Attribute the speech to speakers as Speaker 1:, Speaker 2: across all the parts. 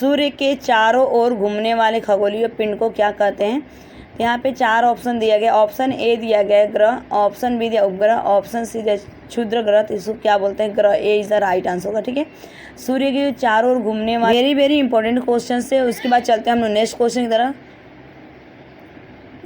Speaker 1: सूर्य के चारों ओर घूमने वाले खगोलीय पिंड को क्या कहते हैं? तो यहाँ पे 4 ऑप्शन दिया गया। ऑप्शन ए दिया गया ग्रह, ऑप्शन बी दिया उपग्रह, ऑप्शन सी दिया क्षुद्र ग्रह। तो इसको क्या बोलते हैं? ग्रह। ए इज द राइट आंसर होगा। ठीक है, सूर्य के चारों ओर घूमने वाले वेरी वेरी इंपॉर्टेंट क्वेश्चन से। उसके बाद चलते हैं हम लोग नेक्स्ट क्वेश्चन की तरफ।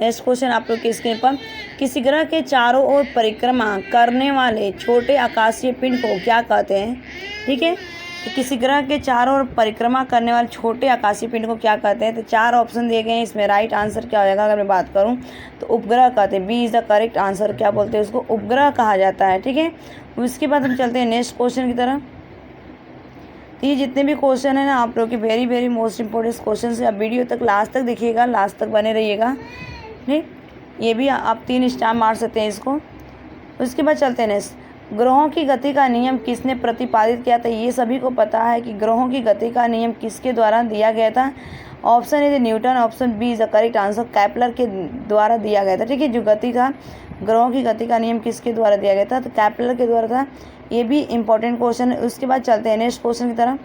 Speaker 1: नेक्स्ट क्वेश्चन आप लोग की स्क्रीन पर, किसी ग्रह के चारों ओर परिक्रमा करने वाले छोटे आकाशीय पिंड को क्या कहते हैं? ठीक है, तो किसी ग्रह के चारों ओर परिक्रमा करने वाले छोटे आकाशीय पिंड को क्या कहते हैं? तो 4 ऑप्शन दिए गए हैं। इसमें राइट आंसर क्या हो जाएगा? अगर मैं बात करूं तो उपग्रह कहते हैं। B is the correct answer. क्या बोलते हैं उसको? उपग्रह कहा जाता है। ठीक है, उसके बाद हम चलते हैं नेक्स्ट क्वेश्चन की तरफ। तो ये जितने भी क्वेश्चन है ना आप लोग के very very most important question है। अब वीडियो तक लास्ट तक देखिएगा, लास्ट तक बने रहिएगा। ठीक, ये भी आप 3 स्टार मार सकते हैं इसको। उसके बाद चलते हैं नेक्स्ट, ग्रहों की गति का नियम किसने प्रतिपादित किया था? ये सभी को पता है कि ग्रहों की गति का नियम किसके द्वारा दिया गया था। Option A Newton, option B is the correct answer, Kepler के द्वारा दिया गया था। ठीक है, जो गति था, ग्रहों की गति का नियम किसके द्वारा दिया गया था? तो कैपलर के द्वारा था। ये भी इंपॉर्टेंट क्वेश्चन है। उसके बाद चलते हैं नेक्स्ट क्वेश्चन की तरफ।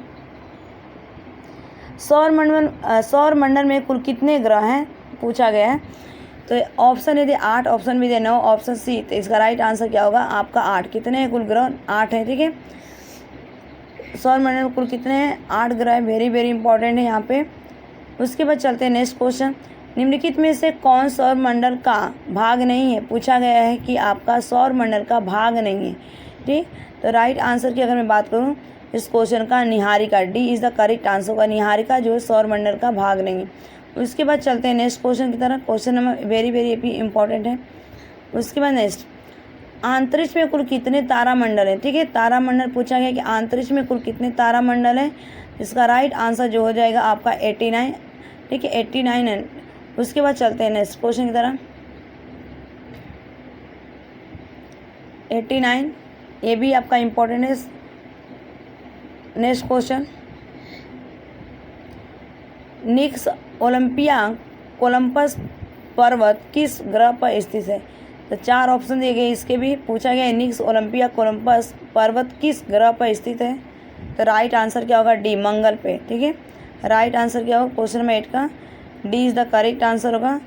Speaker 1: सौरमंडल में कुल कितने ग्रह हैं पूछा गया है? तो option A 8, option B 9, option C. तो इसका राइट आंसर क्या होगा? आपका 8। कितने हैं कुल ग्रह? 8 हैं। ठीक है, सौरमंडल में कुल कितने हैं? 8 ग्रह। वेरी वेरी इंपॉर्टेंट है यहाँ पे। उसके बाद चलते हैं नेक्स्ट क्वेश्चन, निम्नलिखित में से कौन सौरमंडल का भाग नहीं है? पूछा गया है कि आपका सौरमंडल का भाग नहीं है। ठीक, तो राइट आंसर की अगर मैं बात करूँ इस क्वेश्चन का, Niharika. D is the correct answer होगा। निहारिका जो है सौरमंडल का भाग नहीं है। उसके बाद चलते हैं नेक्स्ट क्वेश्चन की तरफ। Question number very very important है। उसके बाद नेक्स्ट, अंतरिक्ष में कुल कितने तारामंडल हैं? ठीक है, तारामंडल पूछा गया कि अंतरिक्ष में कुल कितने तारामंडल हैं। इसका राइट आंसर जो हो जाएगा आपका 89। ठीक है, 89 है। उसके बाद चलते हैं नेक्स्ट क्वेश्चन की तरफ। 89 ये भी आपका इंपॉर्टेंट है। नेक्स्ट क्वेश्चन, निक्स ओलंपिया कोलंबस पर्वत किस ग्रह पर स्थित है? तो 4 ऑप्शन दिए गए। इसके भी पूछा गया है निक्स ओलंपिया कोलंबस पर्वत किस ग्रह पर स्थित है? तो राइट आंसर क्या होगा? डी, मंगल पे। ठीक है, राइट आंसर क्या होगा क्वेश्चन नंबर 8 का? D is the correct answer होगा।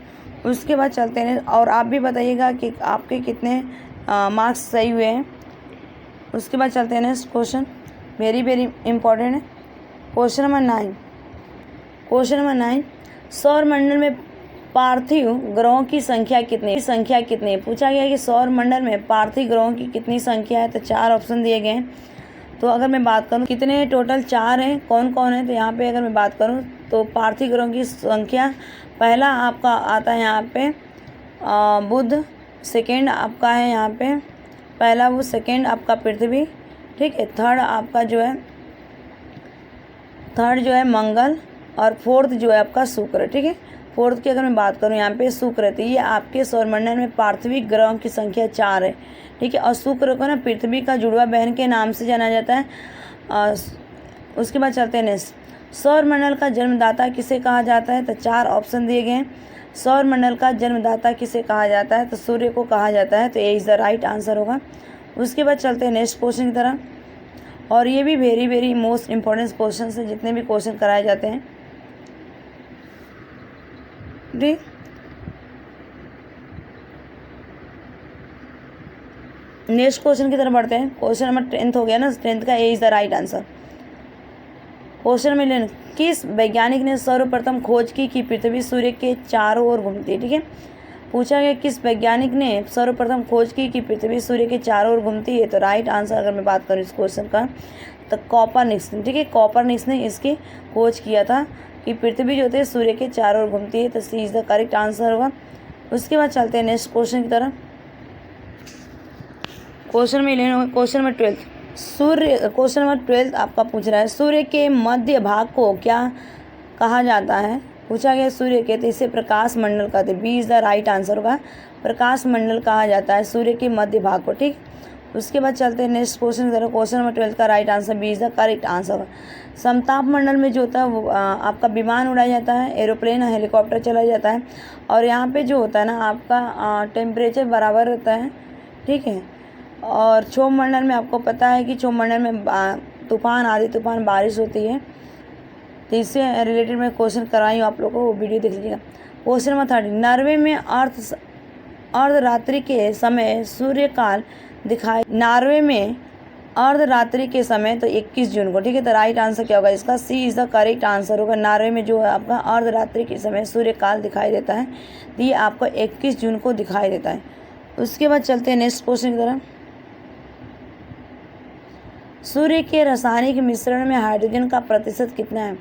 Speaker 1: उसके बाद चलते हैं और आप भी बताइएगा कि आपके कितने मार्क्स सही हुए हैं। उसके बाद चलते हैं next question, very very important है। Question number 9। क्वेश्चन नंबर 9, सौरमंडल में पार्थिव ग्रहों की संख्या कितनी है? पूछा गया है कि सौरमंडल में पार्थिव ग्रहों की कितनी संख्या है? तो 4 ऑप्शन दिए गए हैं। तो अगर मैं बात करूं कितने टोटल 4 हैं, कौन कौन है? तो यहाँ पे अगर मैं बात करूं तो पार्थिव ग्रहों की संख्या, पहला आपका आता है यहाँ पे बुध, सेकेंड आपका है यहाँ पे पहला वो, सेकेंड आपका पृथ्वी। ठीक है, थर्ड आपका जो है मंगल, और फोर्थ जो है आपका शुक्र। ठीक है, फोर्थ की अगर मैं बात करूँ यहाँ पे शुक्र है। तो ये आपके सौरमंडल में पार्थिव ग्रहों की संख्या 4 है। ठीक है, और शुक्र को ना पृथ्वी का जुड़वा बहन के नाम से जाना जाता है। उसके बाद चलते हैं नेक्स्ट, सौरमंडल का जन्मदाता किसे कहा जाता है? तो 4 ऑप्शन दिए गए हैं। सौरमंडल का जन्मदाता किसे कहा जाता है? तो सूर्य को कहा जाता है। तो ए इज़ द राइट आंसर होगा। उसके बाद चलते हैं नेक्स्ट क्वेश्चन की तरफ, और ये भी very very most important question है जितने भी क्वेश्चन कराए जाते हैं। ठीक, नेक्स्ट क्वेश्चन की तरफ बढ़ते हैं। क्वेश्चन नंबर 10 हो गया ना, 10 का ए is the right answer. Question में किस वैज्ञानिक ने सर्वप्रथम खोज की कि पृथ्वी सूर्य के चारों ओर घूमती है? ठीक है, पूछा गया किस वैज्ञानिक ने सर्वप्रथम खोज की कि पृथ्वी सूर्य के चारों ओर घूमती है? तो राइट आंसर अगर मैं बात करूँ इस क्वेश्चन का, तो कॉपरनिकस। ठीक है, कॉपरनिकस ने इसकी खोज किया था कि पृथ्वी जो होती है सूर्य के चारों ओर घूमती है। तो सी इज़ द करेक्ट आंसर होगा। उसके बाद चलते हैं नेक्स्ट क्वेश्चन की तरफ। क्वेश्चन में 12 सूर्य, क्वेश्चन नंबर 12 आपका पूछ रहा है, सूर्य के मध्य भाग को क्या कहा जाता है? पूछा गया सूर्य के, तो इसे प्रकाश मंडल कहते हैं। B is the right answer होगा, प्रकाश मंडल कहा जाता है सूर्य के मध्य भाग को। ठीक, उसके बाद चलते हैं नेक्स्ट क्वेश्चन की तरफ। क्वेश्चन नंबर 12 का right answer B is the correct answer होगा। समताप मंडल में जो होता है वो आपका विमान उड़ाया जाता है, एरोप्लेन, हेलीकॉप्टर चलाया जाता है, और यहाँ पे जो होता है ना आपका टेम्परेचर बराबर रहता है। ठीक है, और क्षोभ मंडल में आपको पता है कि क्षोभ मंडल में तूफान, आधी तूफान, बारिश होती है। तो इससे रिलेटेड मैं क्वेश्चन कराई हूँ आप लोगों को, वो वीडियो देख लीजिएगा। क्वेश्चन नंबर 30, नॉर्वे में अर्धरात्रि के समय सूर्यकाल दिखाई, नॉर्वे में अर्धरात्रि के समय तो 21 जून को, ठीक है। तो राइट आंसर क्या होगा इसका? सी इज़ द करेक्ट आंसर होगा। नॉर्वे में जो है आपका अर्धरात्रि के समय सूर्यकाल दिखाई देता है, तो ये आपको 21 जून को दिखाई देता है। उसके बाद चलते हैं नेक्स्ट क्वेश्चन की तरफ। सूर्य के रासायनिक मिश्रण में हाइड्रोजन का प्रतिशत कितना है,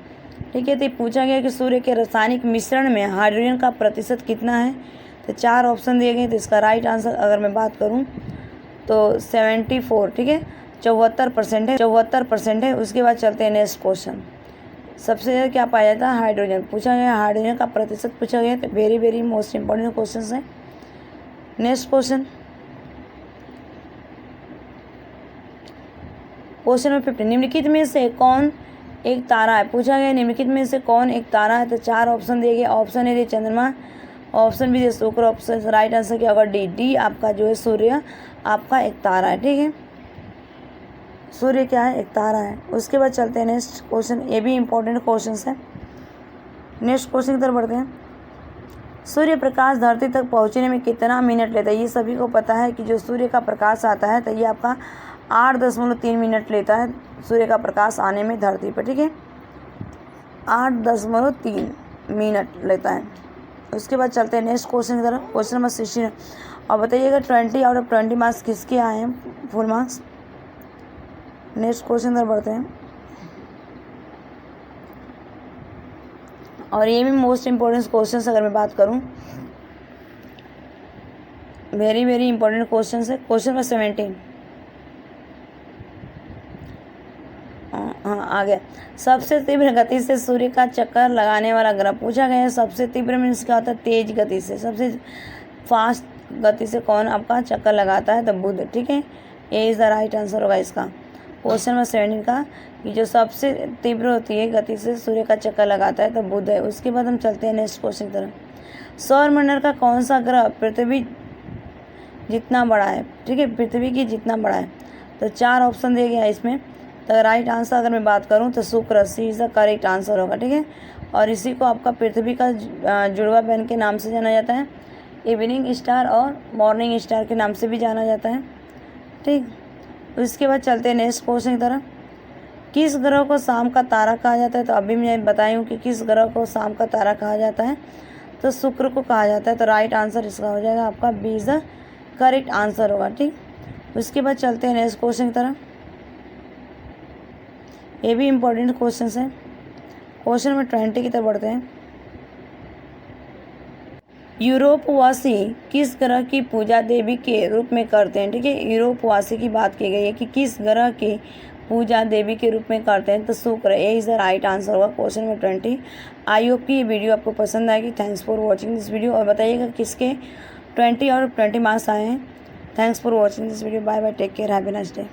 Speaker 1: ठीक है। तो पूछा गया कि सूर्य के रासायनिक मिश्रण में हाइड्रोजन का प्रतिशत कितना है, तो 4 ऑप्शन दिए गए। तो इसका राइट आंसर अगर मैं बात करूं तो 74, ठीक है, 74% है, 74% है। उसके बाद चलते हैं नेक्स्ट क्वेश्चन। सबसे ज़्यादा क्या पाया जाता है? हाइड्रोजन पूछा गया, हाइड्रोजन का प्रतिशत पूछा गया। तो very very most important question है। नेक्स्ट क्वेश्चन नंबर 15, निम्नलिखित में से कौन एक तारा है? पूछा गया निम्नलिखित में से कौन एक तारा है। तो 4 ऑप्शन दिए गए। ऑप्शन ए चंद्रमा, ऑप्शन बी शुक्र, ऑप्शन राइट आंसर क्या होगा? डी आपका जो है सूर्य आपका एक तारा है, ठीक है। सूर्य क्या है? एक तारा है। उसके बाद चलते हैं नेक्स्ट क्वेश्चन, ये भी इंपॉर्टेंट क्वेश्चन है। नेक्स्ट क्वेश्चन की तरफ बढ़ते हैं। सूर्य प्रकाश धरती तक पहुंचने में कितना मिनट लेता है? ये सभी को पता है कि जो सूर्य का प्रकाश आता है तो ये आपका 8.3 मिनट लेता है सूर्य का प्रकाश आने में धरती पर, ठीक है। 8.3 मिनट लेता है। उसके बाद चलते हैं नेक्स्ट क्वेश्चन की तरफ। क्वेश्चन नंबर 16, और बताइएगा 20 आउट ऑफ 20 मार्क्स किसके आए हैं? Full marks. नेक्स्ट क्वेश्चन तरफ बढ़ते हैं, और ये भी मोस्ट इम्पोर्टेंट क्वेश्चन अगर मैं बात करूं, वेरी वेरी इंपॉर्टेंट क्वेश्चन है। क्वेश्चन नंबर 17, हाँ आ गया। सबसे तीव्र गति से सूर्य का चक्कर लगाने वाला ग्रह पूछा गया है। सबसे तीव्र मीन्स क्या होता है? तेज गति से। सबसे फास्ट गति से कौन आपका चक्कर लगाता है? तो बुध, ठीक है। ये इज़ द राइट आंसर होगा इसका। क्वेश्चन नंबर 17 का कि जो सबसे तीव्र होती है गति से सूर्य का चक्कर लगाता है तो बुध है। उसके बाद हम चलते हैं नेक्स्ट क्वेश्चन की तरफ। सौरमंडल का कौन सा ग्रह पृथ्वी जितना बड़ा है, ठीक है, पृथ्वी की जितना बड़ा है? तो 4 ऑप्शन दिए गया है इसमें। तो राइट आंसर अगर मैं बात करूं तो शुक्र, सी इज़ द करेक्ट आंसर होगा, ठीक है। और इसी को आपका पृथ्वी का जुड़वा बहन के नाम से जाना जाता है, इवनिंग स्टार और मॉर्निंग स्टार के नाम से भी जाना जाता है, ठीक। उसके बाद चलते हैं नेक्स्ट क्वेश्चन की तरफ। किस ग्रह को शाम का तारा कहा जाता है? तो अभी मैं बताई हूँ कि किस ग्रह को शाम का तारा कहा जाता है, तो शुक्र को कहा जाता है। तो राइट आंसर इसका हो जाएगा आपका B is the correct answer होगा, ठीक। उसके बाद चलते हैं नेक्स्ट क्वेश्चन की तरफ। ये भी इम्पोर्टेंट क्वेश्चन है। क्वेश्चन नंबर 20 की तरफ बढ़ते हैं। यूरोपवासी किस ग्रह की पूजा देवी के रूप में करते हैं? ठीक है, यूरोपवासी की बात की गई है कि किस ग्रह की पूजा देवी के रूप में करते हैं, तो शुक्र। A is the right answer होगा क्वेश्चन नंबर 20। आई होप कि ये वीडियो आपको पसंद आएगी। Thanks for watching this video, और बताइएगा किसके 20 और 20 मार्क्स आए हैं। Thanks for watching this video. Bye bye, take care, have a nice day.